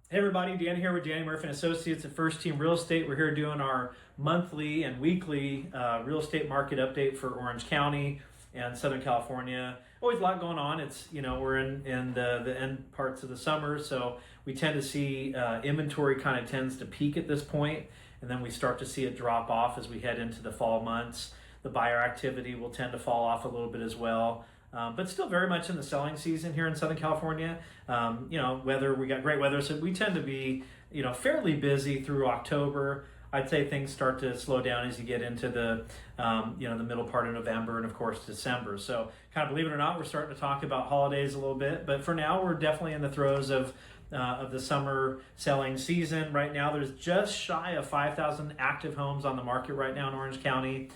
Hey everybody, Dan here with Danny Murphy and Associates at First Team Real Estate. We're here doing our monthly and weekly real estate market update for Orange County and Southern California. Always a lot going on. It's we're in the end parts of the summer, so we tend to see inventory kind of tends to peak at this point, and then we start to see it drop off as we head into the fall months. The buyer activity will tend to fall off a little bit as well. But still very much in the selling season here in Southern California. Weather, we got great weather, so we tend to be, fairly busy through October. I'd say things start to slow down as you get into the middle part of November and of course December. So kind of believe it or not, we're starting to talk about holidays a little bit, but for now we're definitely in the throes of the summer selling season. Right now there's just shy of 5,000 active homes on the market right now in Orange County.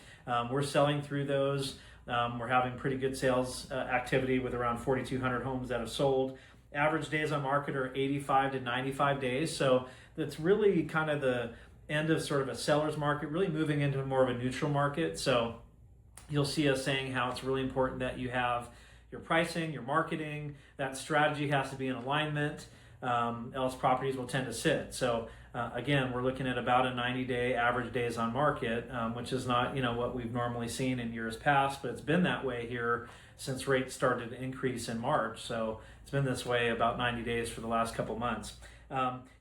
We're selling through those. We're having pretty good sales activity with around 4,200 homes that have sold. Average days on market are 85 to 95 days. So that's really kind of the end of sort of a seller's market, really moving into more of a neutral market. So you'll see us saying how it's really important that you have your pricing, your marketing, that strategy has to be in alignment. Else properties will tend to sit. So again, we're looking at about a 90-day average days on market, which is not what we've normally seen in years past, but it's been that way here since rates started to increase in March. So it's been this way about 90 days for the last couple months.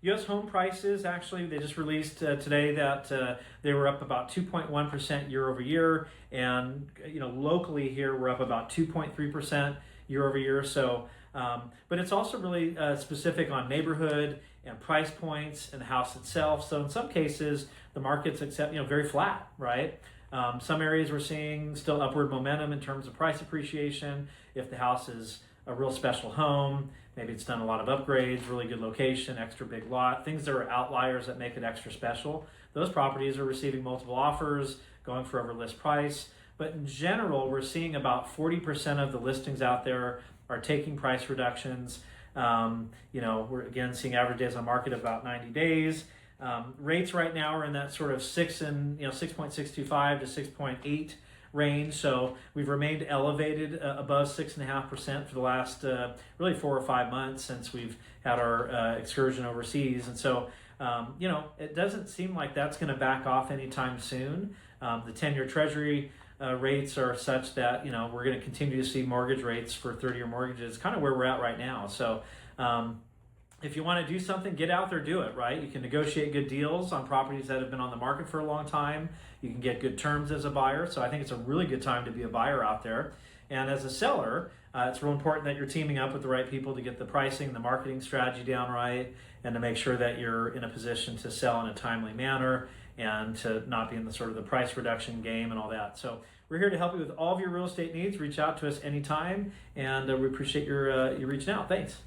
U.S. home prices, actually, they just released today that they were up about 2.1% year over year, and locally here we're up about 2.3% year over year. So, but it's also really specific on neighborhood and price points and the house itself. So in some cases, the market's very flat, right? Some areas we're seeing still upward momentum in terms of price appreciation. If the house is a real special home, maybe it's done a lot of upgrades, really good location, extra big lot, things that are outliers that make it extra special. Those properties are receiving multiple offers, going for over list price. But in general, we're seeing about 40% of the listings out there are taking price reductions. We're again seeing average days on market of about 90 days. Rates right now are in that sort of 6.625 to 6.8 range. So we've remained elevated above 6.5% for the last really 4 or 5 months since we've had our excursion overseas. And so, it doesn't seem like that's going to back off anytime soon. The 10-year Treasury rates are such that, we're going to continue to see mortgage rates for 30-year mortgages kind of where we're at right now. So, if you want to do something, get out there, do it, right? You can negotiate good deals on properties that have been on the market for a long time. You can get good terms as a buyer. So I think it's a really good time to be a buyer out there. And as a seller, it's real important that you're teaming up with the right people to get the pricing, the marketing strategy down right, and to make sure that you're in a position to sell in a timely manner and to not be in the sort of the price reduction game and all that. So we're here to help you with all of your real estate needs. Reach out to us anytime, and we appreciate your reaching out. Thanks.